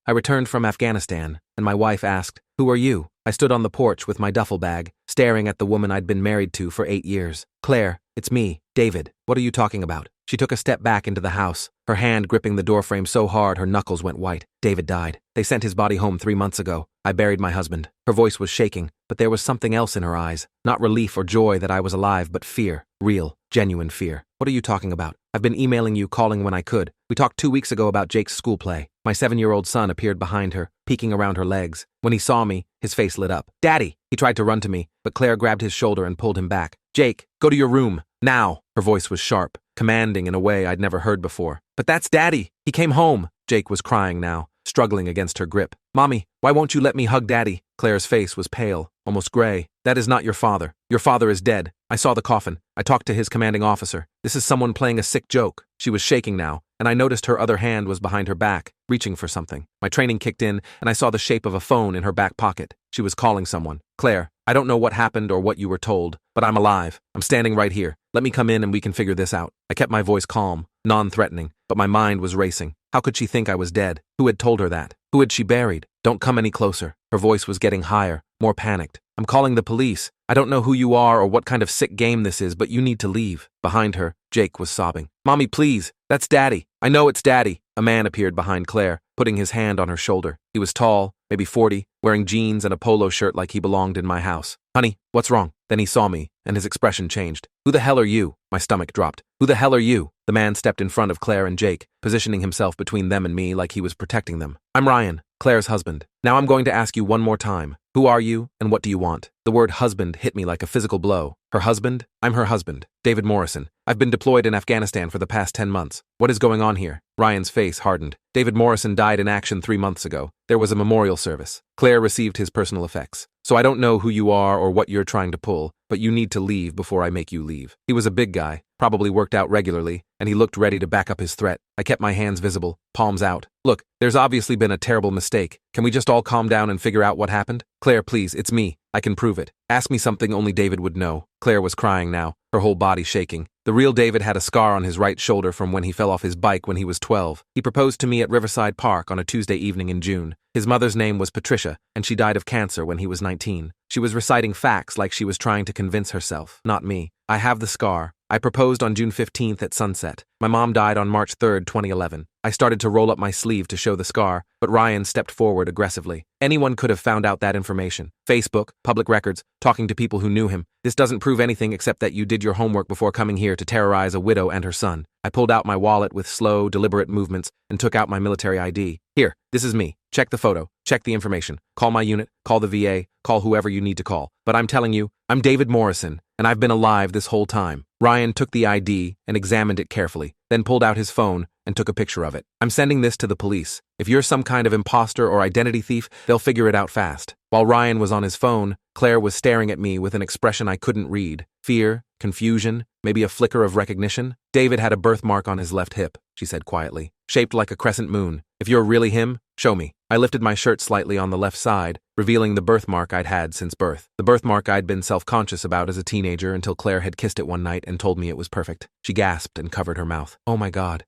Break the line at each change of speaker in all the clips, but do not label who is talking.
I returned from Afghanistan, and my wife asked, "Who are you?" I stood on the porch with my duffel bag, staring at the woman I'd been married to for 8 years. "Claire, it's me, David. What are you talking about?" She took a step back into the house, her hand gripping the doorframe so hard her knuckles went white. "David died. They sent his body home 3 months ago. I buried my husband." Her voice was shaking, but there was something else in her eyes. Not relief or joy that I was alive, but fear. Real, genuine fear. "What are you talking about? I've been emailing you, calling when I could. We talked 2 weeks ago about Jake's school play." My 7-year-old son appeared behind her, peeking around her legs. When he saw me, his face lit up. "Daddy!" He tried to run to me, but Claire grabbed his shoulder and pulled him back. "Jake, go to your room. Now!" Her voice was sharp, commanding in a way I'd never heard before. "But that's Daddy! He came home!" Jake was crying now, struggling against her grip. "Mommy, why won't you let me hug Daddy?" Claire's face was pale, almost gray. "That is not your father. Your father is dead. I saw the coffin. I talked to his commanding officer. This is someone playing a sick joke." She was shaking now, and I noticed her other hand was behind her back, reaching for something. My training kicked in, and I saw the shape of a phone in her back pocket. She was calling someone. "Claire, I don't know what happened or what you were told, but I'm alive. I'm standing right here. Let me come in and we can figure this out." I kept my voice calm, non-threatening, but my mind was racing. How could she think I was dead? Who had told her that? Who had she buried? "Don't come any closer." Her voice was getting higher, more panicked. "I'm calling the police. I don't know who you are or what kind of sick game this is, but you need to leave." Behind her, Jake was sobbing. "Mommy, please. That's Daddy. I know it's Daddy." A man appeared behind Claire, putting his hand on her shoulder. He was tall, maybe 40, wearing jeans and a polo shirt like he belonged in my house. "Honey, what's wrong?" Then he saw me, and his expression changed. "Who the hell are you?" My stomach dropped. "Who the hell are you?" The man stepped in front of Claire and Jake, positioning himself between them and me like he was protecting them. "I'm Ryan, Claire's husband. Now I'm going to ask you one more time. Who are you, and what do you want?" The word husband hit me like a physical blow. Her husband? I'm her husband, David Morrison. I've been deployed in Afghanistan for the past 10 months. What is going on here? Ryan's face hardened. David Morrison died in action 3 months ago. There was a memorial service. Claire received his personal effects. So I don't know who you are or what you're trying to pull, but you need to leave before I make you leave. He was a big guy, probably worked out regularly, and he looked ready to back up his threat. I kept my hands visible, palms out. "Look, there's obviously been a terrible mistake. Can we just all calm down and figure out what happened? Claire, please, it's me. I can prove it. Ask me something only David would know." Claire was crying now, her whole body shaking. The real David had a scar on his right shoulder from when he fell off his bike when he was 12. He proposed to me at Riverside Park on a Tuesday evening in June. His mother's name was Patricia, and she died of cancer when he was 19. She was reciting facts like she was trying to convince herself, not me. I have the scar. I proposed on June 15th at sunset. My mom died on March 3rd, 2011. I started to roll up my sleeve to show the scar, but Ryan stepped forward aggressively. Anyone could have found out that information. Facebook, public records, talking to people who knew him. This doesn't prove anything except that you did your homework before coming here to terrorize a widow and her son. I pulled out my wallet with slow, deliberate movements and took out my military ID. "Here, this is me. Check the photo. Check the information. Call my unit. Call the VA. Call whoever you need to call. But I'm telling you, I'm David Morrison, and I've been alive this whole time." Ryan took the ID and examined it carefully, then pulled out his phone and took a picture of it. "I'm sending this to the police. If you're some kind of imposter or identity thief, they'll figure it out fast." While Ryan was on his phone, Claire was staring at me with an expression I couldn't read. Fear, confusion, maybe a flicker of recognition. "David had a birthmark on his left hip," she said quietly, "shaped like a crescent moon. If you're really him, show me." I lifted my shirt slightly on the left side, revealing the birthmark I'd had since birth. The birthmark I'd been self-conscious about as a teenager until Claire had kissed it one night and told me it was perfect. She gasped and covered her mouth. "Oh my God,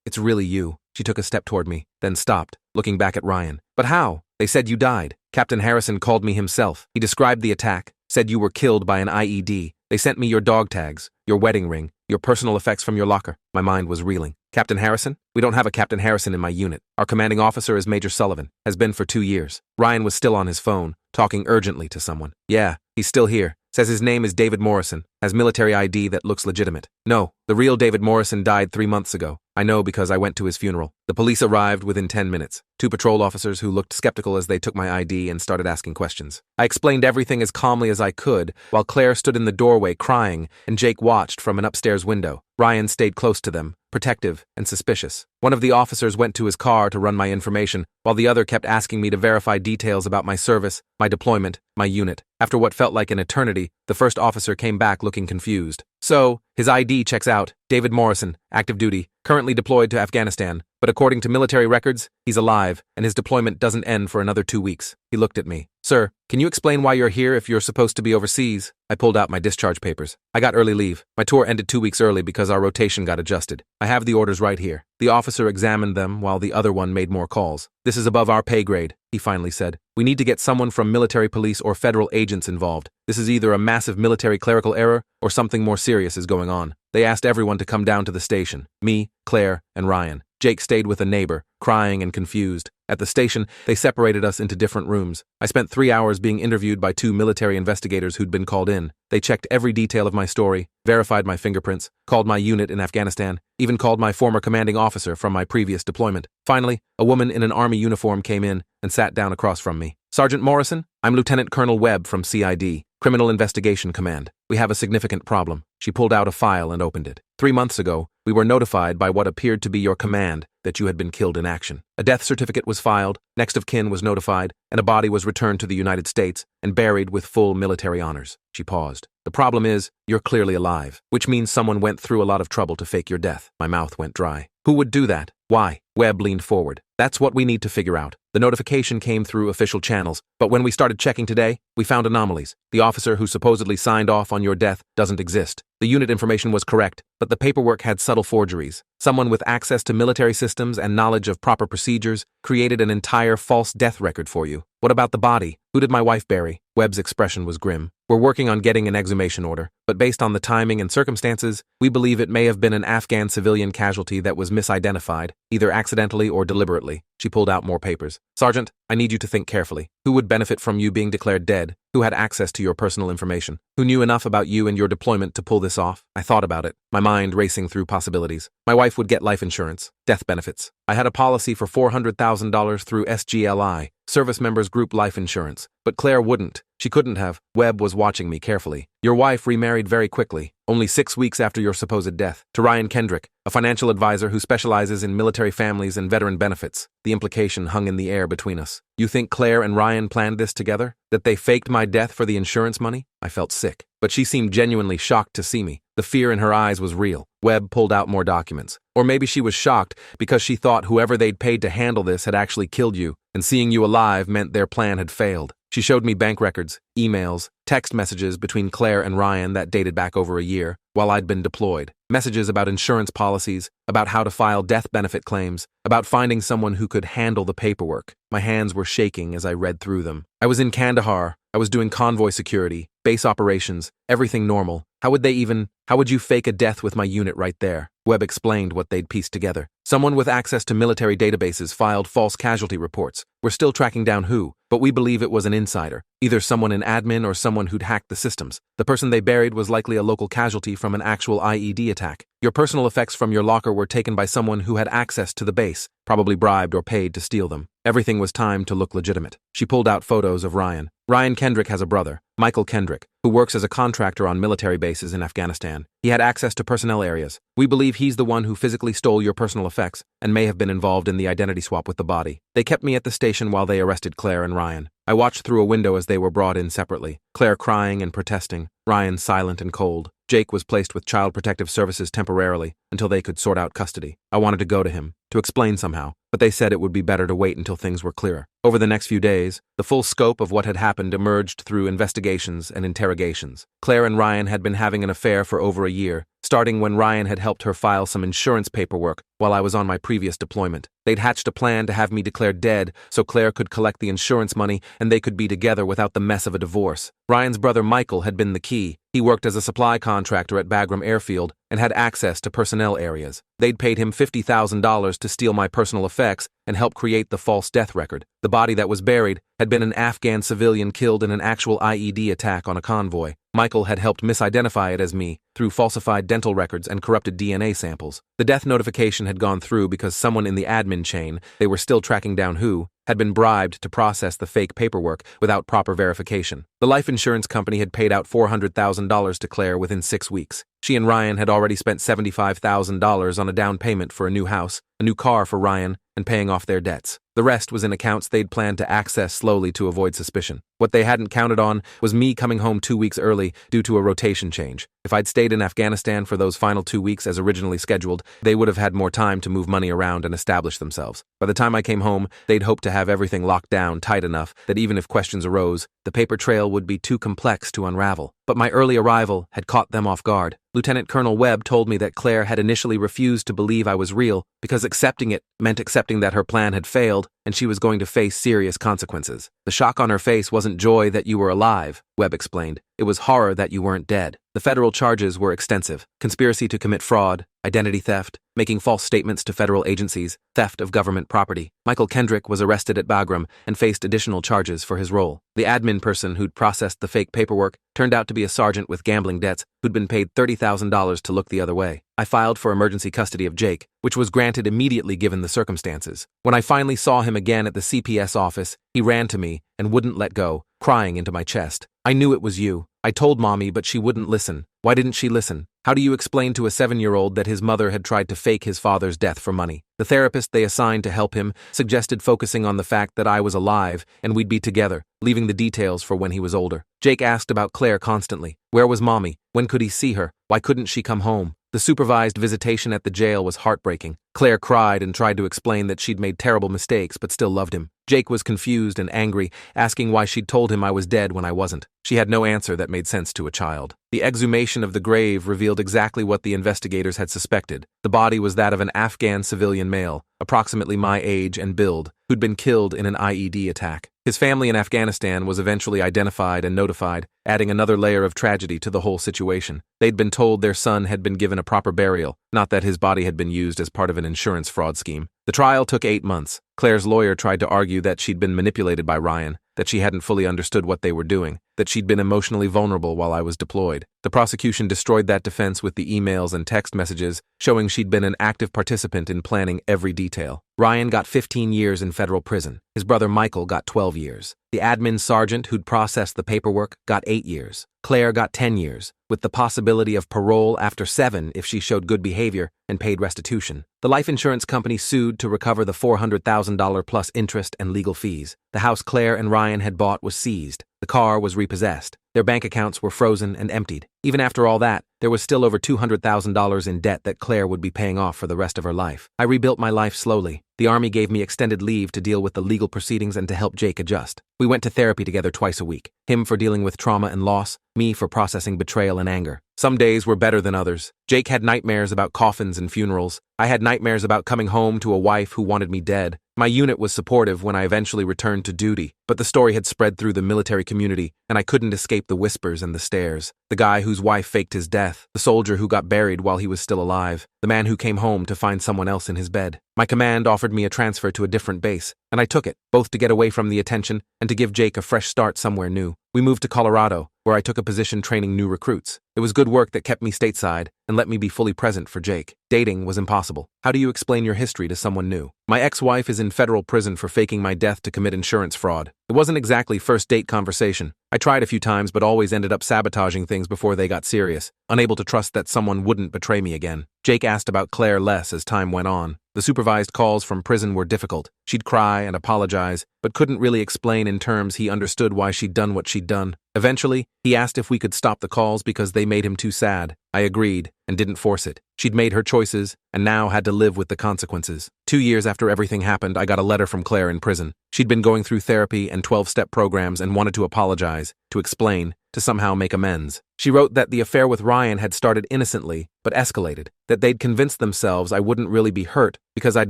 it's really you." She took a step toward me, then stopped, looking back at Ryan. "But how? They said you died. Captain Harrison called me himself. He described the attack, said you were killed by an IED. They sent me your dog tags, your wedding ring, your personal effects from your locker." My mind was reeling. "Captain Harrison? We don't have a Captain Harrison in my unit. Our commanding officer is Major Sullivan, has been for 2 years. Ryan was still on his phone, talking urgently to someone. "Yeah, he's still here. Says his name is David Morrison, has military ID that looks legitimate. No, the real David Morrison died 3 months ago. I know because I went to his funeral." The police arrived within 10 minutes. 2 patrol officers who looked skeptical as they took my ID and started asking questions. I explained everything as calmly as I could, while Claire stood in the doorway crying and Jake watched from an upstairs window. Ryan stayed close to them, protective and suspicious. One of the officers went to his car to run my information, while the other kept asking me to verify details about my service, my deployment, my unit. After what felt like an eternity, the first officer came back looking confused. "So, his ID checks out. David Morrison, active duty, currently deployed to Afghanistan, but according to military records, he's alive, and his deployment doesn't end for another 2 weeks." He looked at me. "Sir, can you explain why you're here if you're supposed to be overseas?" I pulled out my discharge papers. "I got early leave. My tour ended 2 weeks early because our rotation got adjusted. I have the orders right here." The officer examined them while the other one made more calls. "This is above our pay grade," he finally said. "We need to get someone from military police or federal agents involved. This is either a massive military clerical error or something more serious is going on." They asked everyone to come down to the station. Me, Claire, and Ryan. Jake stayed with a neighbor, crying and confused. At the station, they separated us into different rooms. I spent 3 hours being interviewed by 2 military investigators who'd been called in. They checked every detail of my story, verified my fingerprints, called my unit in Afghanistan, even called my former commanding officer from my previous deployment. Finally, a woman in an army uniform came in and sat down across from me. "Sergeant Morrison, I'm Lieutenant Colonel Webb from CID, Criminal Investigation Command. We have a significant problem." She pulled out a file and opened it. 3 months ago, we were notified by what appeared to be your command that you had been killed in action. A death certificate was filed, next of kin was notified, and a body was returned to the United States and buried with full military honors. She paused. "The problem is, you're clearly alive, which means someone went through a lot of trouble to fake your death." My mouth went dry. "Who would do that? Why?" Webb leaned forward. "That's what we need to figure out. The notification came through official channels, but when we started checking today, we found anomalies. The officer who supposedly signed off on your death doesn't exist. The unit information was correct, but the paperwork had subtle forgeries. Someone with access to military systems and knowledge of proper procedures created an entire false death record for you. What about the body? Who did my wife bury?" Webb's expression was grim. "We're working on getting an exhumation order, but based on the timing and circumstances, we believe it may have been an Afghan civilian casualty that was misidentified, either accidentally or deliberately." She pulled out more papers. "Sergeant, I need you to think carefully. Who would benefit from you being declared dead? Who had access to your personal information? Who knew enough about you and your deployment to pull this off?" I thought about it, my mind racing through possibilities. My wife would get life insurance, death benefits. I had a policy for $400,000 through SGLI, Service Members Group Life Insurance, but Claire wouldn't. She couldn't have. Webb was watching me carefully. "Your wife remarried very quickly, only 6 weeks after your supposed death, to Ryan Kendrick, a financial advisor who specializes in military families and veteran benefits." The implication hung in the air between us. "You think Claire and Ryan planned this together? That they faked my death for the insurance money?" I felt sick, but she seemed genuinely shocked to see me. The fear in her eyes was real. Webb pulled out more documents. "Or maybe she was shocked because she thought whoever they'd paid to handle this had actually killed you, and seeing you alive meant their plan had failed." She showed me bank records, emails, text messages between Claire and Ryan that dated back over a year, while I'd been deployed. Messages about insurance policies, about how to file death benefit claims, about finding someone who could handle the paperwork. My hands were shaking as I read through them. I was in Kandahar. I was doing convoy security, base operations, everything normal. How would you fake a death with my unit right there? Webb explained what they'd pieced together. Someone with access to military databases filed false casualty reports. We're still tracking down who, but we believe it was an insider, either someone in admin or someone who'd hacked the systems. The person they buried was likely a local casualty from an actual IED attack. Your personal effects from your locker were taken by someone who had access to the base, probably bribed or paid to steal them. Everything was timed to look legitimate. She pulled out photos of Ryan. Ryan Kendrick has a brother, Michael Kendrick, who works as a contractor on military bases in Afghanistan. He had access to personnel areas. We believe he's the one who physically stole your personal effects and may have been involved in the identity swap with the body. They kept me at the station while they arrested Claire and Ryan. I watched through a window as they were brought in separately, Claire crying and protesting, Ryan silent and cold. Jake was placed with Child Protective Services temporarily until they could sort out custody. I wanted to go to him, to explain somehow, but they said it would be better to wait until things were clearer. Over the next few days, the full scope of what had happened emerged through investigations and interrogations. Claire and Ryan had been having an affair for over a year, starting when Ryan had helped her file some insurance paperwork while I was on my previous deployment. They'd hatched a plan to have me declared dead so Claire could collect the insurance money and they could be together without the mess of a divorce. Ryan's brother Michael had been the key. He worked as a supply contractor at Bagram Airfield and had access to personnel areas. They'd paid him $50,000 to steal my personal effects and help create the false death record. The body that was buried had been an Afghan civilian killed in an actual IED attack on a convoy. Michael had helped misidentify it as me through falsified dental records and corrupted DNA samples. The death notification had gone through because someone in the admin chain, they were still tracking down who, had been bribed to process the fake paperwork without proper verification. The life insurance company had paid out $400,000 to Claire within 6 weeks. She and Ryan had already spent $75,000 on a down payment for a new house, a new car for Ryan, and paying off their debts. The rest was in accounts they'd planned to access slowly to avoid suspicion. What they hadn't counted on was me coming home 2 weeks early due to a rotation change. If I'd stayed in Afghanistan for those final 2 weeks as originally scheduled, they would have had more time to move money around and establish themselves. By the time I came home, they'd hoped to have everything locked down tight enough that even if questions arose, the paper trail would be too complex to unravel. But my early arrival had caught them off guard. Lieutenant Colonel Webb told me that Claire had initially refused to believe I was real because accepting it meant accepting that her plan had failed and she was going to face serious consequences. The shock on her face wasn't joy that you were alive, Webb explained. It was horror that you weren't dead. The federal charges were extensive: conspiracy to commit fraud, identity theft, making false statements to federal agencies, theft of government property. Michael Kendrick was arrested at Bagram and faced additional charges for his role. The admin person who'd processed the fake paperwork turned out to be a sergeant with gambling debts who'd been paid $30,000 to look the other way. I filed for emergency custody of Jake, which was granted immediately given the circumstances. When I finally saw him again at the CPS office, he ran to me and wouldn't let go, crying into my chest. "I knew it was you. I told Mommy, but she wouldn't listen." Why didn't she listen? How do you explain to a 7-year-old that his mother had tried to fake his father's death for money? The therapist they assigned to help him suggested focusing on the fact that I was alive and we'd be together, leaving the details for when he was older. Jake asked about Claire constantly. Where was Mommy? When could he see her? Why couldn't she come home? The supervised visitation at the jail was heartbreaking. Claire cried and tried to explain that she'd made terrible mistakes but still loved him. Jake was confused and angry, asking why she'd told him I was dead when I wasn't. She had no answer that made sense to a child. The exhumation of the grave revealed exactly what the investigators had suspected. The body was that of an Afghan civilian male, approximately my age and build, who'd been killed in an IED attack. His family in Afghanistan was eventually identified and notified, adding another layer of tragedy to the whole situation. They'd been told their son had been given a proper burial, not that his body had been used as part of an insurance fraud scheme. The trial took 8 months. Claire's lawyer tried to argue that she'd been manipulated by Ryan, that she hadn't fully understood what they were doing, that she'd been emotionally vulnerable while I was deployed. The prosecution destroyed that defense with the emails and text messages showing she'd been an active participant in planning every detail. Ryan got 15 years in federal prison. His brother Michael got 12 years. The admin sergeant who'd processed the paperwork got 8 years. Claire got 10 years, with the possibility of parole after 7 if she showed good behavior and paid restitution. The life insurance company sued to recover the $400,000 plus interest and legal fees. The house Claire and Ryan had bought was seized. The car was repossessed. Their bank accounts were frozen and emptied. Even after all that, there was still over $200,000 in debt that Claire would be paying off for the rest of her life. I rebuilt my life slowly. The Army gave me extended leave to deal with the legal proceedings and to help Jake adjust. We went to therapy together twice a week. Him for dealing with trauma and loss, me for processing betrayal and anger. Some days were better than others. Jake had nightmares about coffins and funerals. I had nightmares about coming home to a wife who wanted me dead. My unit was supportive when I eventually returned to duty, but the story had spread through the military community, and I couldn't escape the whispers and the stares. The guy whose wife faked his death, the soldier who got buried while he was still alive, the man who came home to find someone else in his bed. My command offered me a transfer to a different base, and I took it, both to get away from the attention and to give Jake a fresh start somewhere new. We moved to Colorado, where I took a position training new recruits. It was good work that kept me stateside and let me be fully present for Jake. Dating was impossible. How do you explain your history to someone new? My ex-wife is in federal prison for faking my death to commit insurance fraud. It wasn't exactly first date conversation. I tried a few times but always ended up sabotaging things before they got serious, unable to trust that someone wouldn't betray me again. Jake asked about Claire less as time went on. The supervised calls from prison were difficult. She'd cry and apologize, but couldn't really explain in terms he understood why she'd done what she'd done. Eventually, he asked if we could stop the calls because they made him too sad. I agreed and didn't force it. She'd made her choices and now had to live with the consequences. 2 years after everything happened, I got a letter from Claire in prison. She'd been going through therapy and 12-step programs and wanted to apologize, to explain, to somehow make amends. She wrote that the affair with Ryan had started innocently, but escalated, that they'd convinced themselves I wouldn't really be hurt because I'd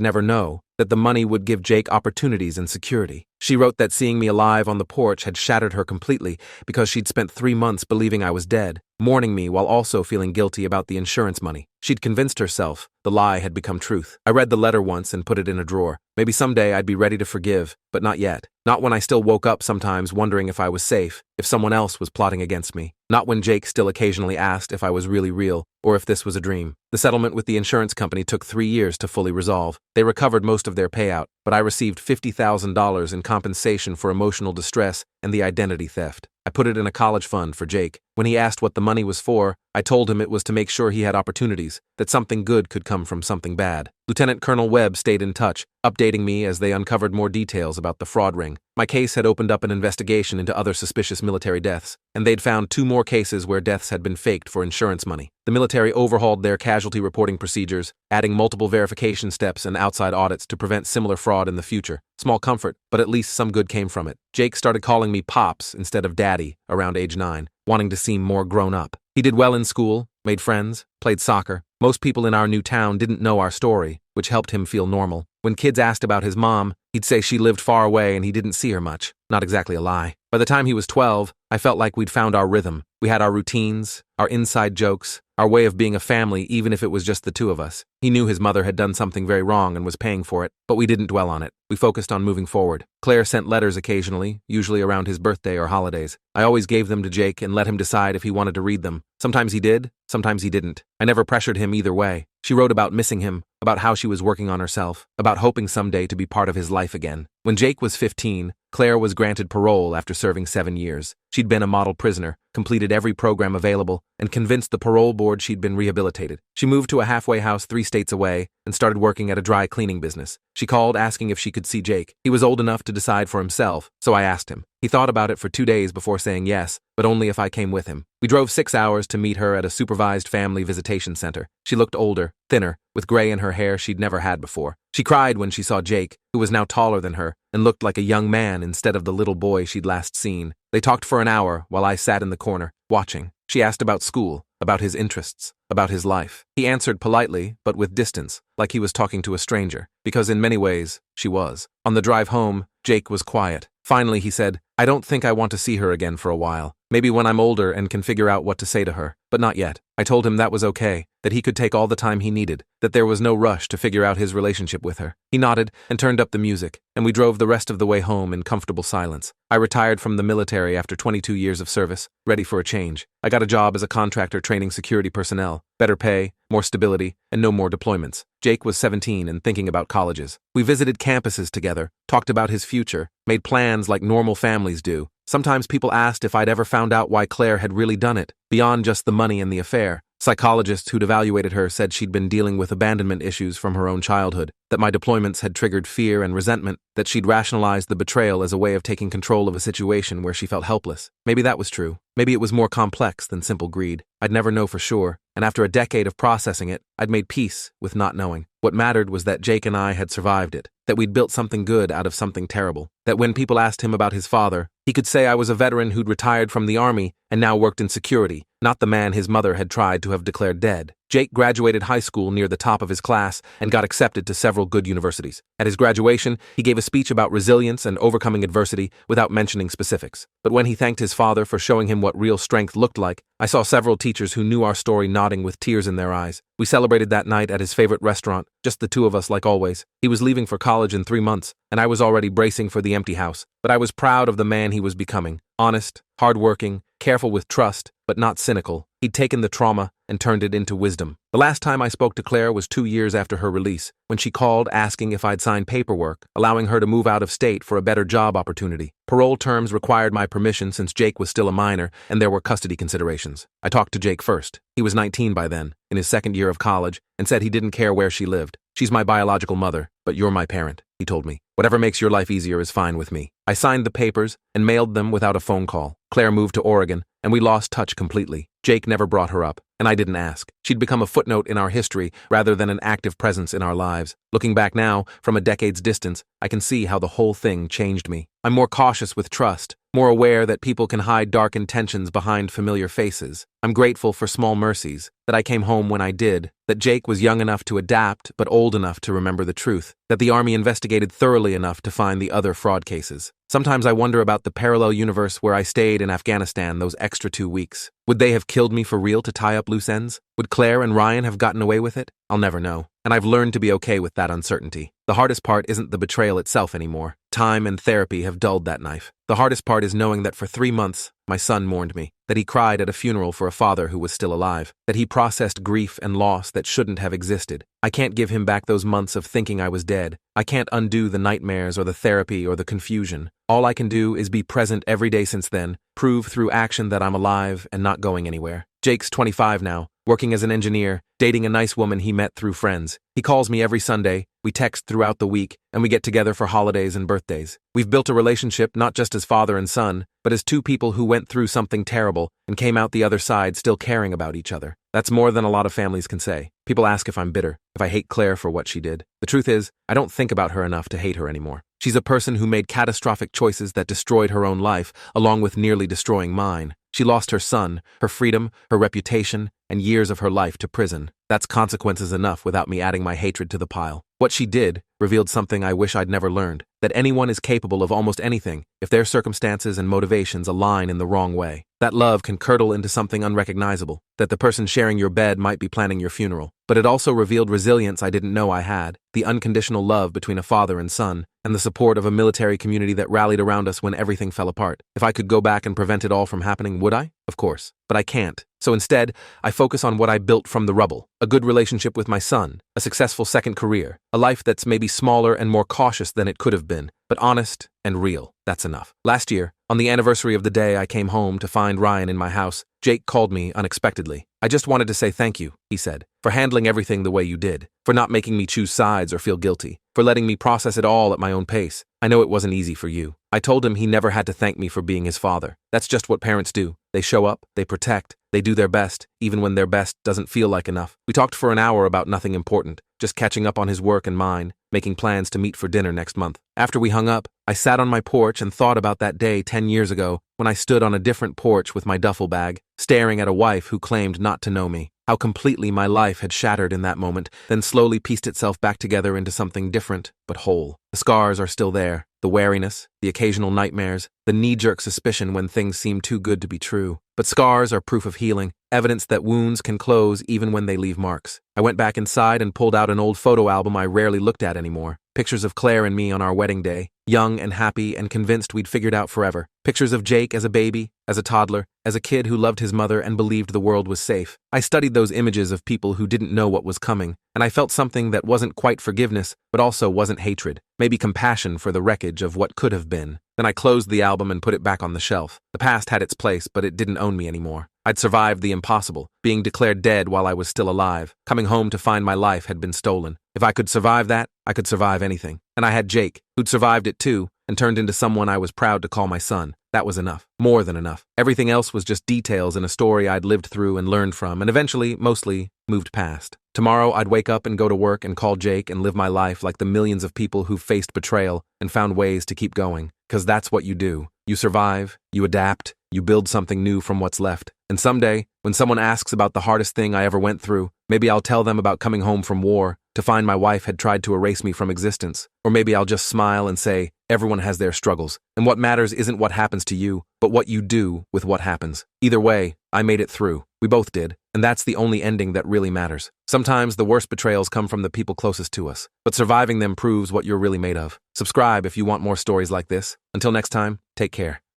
never know, that the money would give Jake opportunities and security. She wrote that seeing me alive on the porch had shattered her completely because she'd spent 3 months believing I was dead, mourning me while also feeling guilty about the insurance money. She'd convinced herself the lie had become truth. I read the letter once and put it in a drawer. Maybe someday I'd be ready to forgive, but not yet. Not when I still woke up sometimes wondering if I was safe, if someone else was plotting against me. Not when Jake still occasionally asked if I was really real, or if this was a dream. The settlement with the insurance company took 3 years to fully resolve. They recovered most of their payout, but I received $50,000 in compensation for emotional distress and the identity theft. I put it in a college fund for Jake, When he asked what the money was for, I told him it was to make sure he had opportunities, that something good could come from something bad. Lieutenant Colonel Webb stayed in touch, updating me as they uncovered more details about the fraud ring. My case had opened up an investigation into other suspicious military deaths, and they'd found 2 more cases where deaths had been faked for insurance money. The military overhauled their casualty reporting procedures, adding multiple verification steps and outside audits to prevent similar fraud in the future. Small comfort, but at least some good came from it. Jake started calling me Pops instead of Daddy around age 9, wanting to seem more grown up. He did well in school, made friends, played soccer. Most people in our new town didn't know our story, which helped him feel normal. When kids asked about his mom, he'd say she lived far away and he didn't see her much. Not exactly a lie. By the time he was 12, I felt like we'd found our rhythm. We had our routines, our inside jokes, our way of being a family, even if it was just the 2 of us. He knew his mother had done something very wrong and was paying for it, but we didn't dwell on it. We focused on moving forward. Claire sent letters occasionally, usually around his birthday or holidays. I always gave them to Jake and let him decide if he wanted to read them. Sometimes he did, sometimes he didn't. I never pressured him either way. She wrote about missing him, about how she was working on herself, about hoping someday to be part of his life again. When Jake was 15, Claire was granted parole after serving 7 years. She'd been a model prisoner, completed every program available, and convinced the parole board she'd been rehabilitated. She moved to a halfway house 3 states away and started working at a dry cleaning business. She called asking if she could see Jake. He was old enough to decide for himself, so I asked him. He thought about it for 2 days before saying yes, but only if I came with him. We drove 6 hours to meet her at a supervised family visitation center. She looked older, thinner, with gray in her hair she'd never had before. She cried when she saw Jake, who was now taller than her, and looked like a young man instead of the little boy she'd last seen. They talked for an hour while I sat in the corner, watching. She asked about school, about his interests, about his life. He answered politely, but with distance, like he was talking to a stranger, because in many ways, she was. On the drive home, Jake was quiet. Finally, he said, "I don't think I want to see her again for a while. Maybe when I'm older and can figure out what to say to her, but not yet." I told him that was okay, that he could take all the time he needed, that there was no rush to figure out his relationship with her. He nodded and turned up the music, and we drove the rest of the way home in comfortable silence. I retired from the military after 22 years of service, ready for a change. I got a job as a contractor training security personnel, better pay, more stability, and no more deployments. Jake was 17 and thinking about colleges. We visited campuses together, talked about his future, made plans like normal families do. Sometimes people asked if I'd ever found out why Claire had really done it, beyond just the money and the affair. Psychologists who'd evaluated her said she'd been dealing with abandonment issues from her own childhood, that my deployments had triggered fear and resentment, that she'd rationalized the betrayal as a way of taking control of a situation where she felt helpless. Maybe that was true. Maybe it was more complex than simple greed. I'd never know for sure, and after a decade of processing it, I'd made peace with not knowing. What mattered was that Jake and I had survived it, that we'd built something good out of something terrible, that when people asked him about his father, he could say I was a veteran who'd retired from the army and now worked in security, not the man his mother had tried to have declared dead. Jake graduated high school near the top of his class and got accepted to several good universities. At his graduation, he gave a speech about resilience and overcoming adversity without mentioning specifics. But when he thanked his father for showing him what real strength looked like, I saw several teachers who knew our story nodding with tears in their eyes. We celebrated that night at his favorite restaurant, just the 2 of us like always. He was leaving for college in 3 months, and I was already bracing for the empty house. But I was proud of the man he was becoming. Honest, hardworking, careful with trust, but not cynical. He'd taken the trauma and turned it into wisdom. The last time I spoke to Claire was 2 years after her release, when she called asking if I'd signed paperwork, allowing her to move out of state for a better job opportunity. Parole terms required my permission since Jake was still a minor and there were custody considerations. I talked to Jake first. He was 19 by then, in his 2nd year of college, and said he didn't care where she lived. "She's my biological mother, but you're my parent," he told me. "Whatever makes your life easier is fine with me." I signed the papers and mailed them without a phone call. Claire moved to Oregon, and we lost touch completely. Jake never brought her up, and I didn't ask. She'd become a footnote in our history rather than an active presence in our lives. Looking back now, from a decade's distance, I can see how the whole thing changed me. I'm more cautious with trust, more aware that people can hide dark intentions behind familiar faces. I'm grateful for small mercies, that I came home when I did, that Jake was young enough to adapt but old enough to remember the truth, that the Army investigated thoroughly enough to find the other fraud cases. Sometimes I wonder about the parallel universe where I stayed in Afghanistan those extra 2 weeks. Would they have killed me for real to tie up loose ends? Would Claire and Ryan have gotten away with it? I'll never know, and I've learned to be okay with that uncertainty. The hardest part isn't the betrayal itself anymore. Time and therapy have dulled that knife. The hardest part is knowing that for 3 months, my son mourned me, that he cried at a funeral for a father who was still alive, that he processed grief and loss that shouldn't have existed. I can't give him back those months of thinking I was dead. I can't undo the nightmares or the therapy or the confusion. All I can do is be present every day since then, prove through action that I'm alive and not going anywhere. Jake's 25 now, working as an engineer, dating a nice woman he met through friends. He calls me every Sunday, we text throughout the week, and we get together for holidays and birthdays. We've built a relationship not just as father and son, but as two people who went through something terrible and came out the other side still caring about each other. That's more than a lot of families can say. People ask if I'm bitter, if I hate Claire for what she did. The truth is, I don't think about her enough to hate her anymore. She's a person who made catastrophic choices that destroyed her own life, along with nearly destroying mine. She lost her son, her freedom, her reputation, and years of her life to prison. That's consequences enough without me adding my hatred to the pile. What she did revealed something I wish I'd never learned, that anyone is capable of almost anything if their circumstances and motivations align in the wrong way. That love can curdle into something unrecognizable, that the person sharing your bed might be planning your funeral. But it also revealed resilience I didn't know I had, the unconditional love between a father and son, and the support of a military community that rallied around us when everything fell apart. If I could go back and prevent it all from happening, would I? Of course. But I can't. So instead, I focus on what I built from the rubble. A good relationship with my son, a successful second career, a life that's maybe smaller and more cautious than it could have been, but honest and real. That's enough. Last year, on the anniversary of the day I came home to find Ryan in my house, Jake called me unexpectedly. "I just wanted to say thank you," he said, "for handling everything the way you did, for not making me choose sides or feel guilty, for letting me process it all at my own pace. I know it wasn't easy for you." I told him he never had to thank me for being his father. That's just what parents do. They show up, they protect, they do their best, even when their best doesn't feel like enough. We talked for an hour about nothing important, just catching up on his work and mine, making plans to meet for dinner next month. After we hung up, I sat on my porch and thought about that day 10 years ago when I stood on a different porch with my duffel bag, staring at a wife who claimed not to know me. How completely my life had shattered in that moment, then slowly pieced itself back together into something different, but whole. The scars are still there, the wariness, the occasional nightmares, the knee-jerk suspicion when things seem too good to be true. But scars are proof of healing, evidence that wounds can close even when they leave marks. I went back inside and pulled out an old photo album I rarely looked at anymore. Pictures of Claire and me on our wedding day, young and happy and convinced we'd figured out forever. Pictures of Jake as a baby, as a toddler, as a kid who loved his mother and believed the world was safe. I studied those images of people who didn't know what was coming, and I felt something that wasn't quite forgiveness, but also wasn't hatred. Maybe compassion for the wreckage of what could have been. Then I closed the album and put it back on the shelf. The past had its place, but it didn't own me anymore. I'd survived the impossible, being declared dead while I was still alive, coming home to find my life had been stolen. If I could survive that, I could survive anything. And I had Jake, who'd survived it too, and turned into someone I was proud to call my son. That was enough. More than enough. Everything else was just details in a story I'd lived through and learned from, and eventually, mostly, moved past. Tomorrow, I'd wake up and go to work and call Jake and live my life like the millions of people who've faced betrayal and found ways to keep going. 'Cause that's what you do. You survive, you adapt, you build something new from what's left. And someday, when someone asks about the hardest thing I ever went through, maybe I'll tell them about coming home from war, to find my wife had tried to erase me from existence. Or maybe I'll just smile and say, everyone has their struggles, and what matters isn't what happens to you, but what you do with what happens. Either way, I made it through. We both did, and that's the only ending that really matters. Sometimes the worst betrayals come from the people closest to us, but surviving them proves what you're really made of. Subscribe if you want more stories like this. Until next time, take care.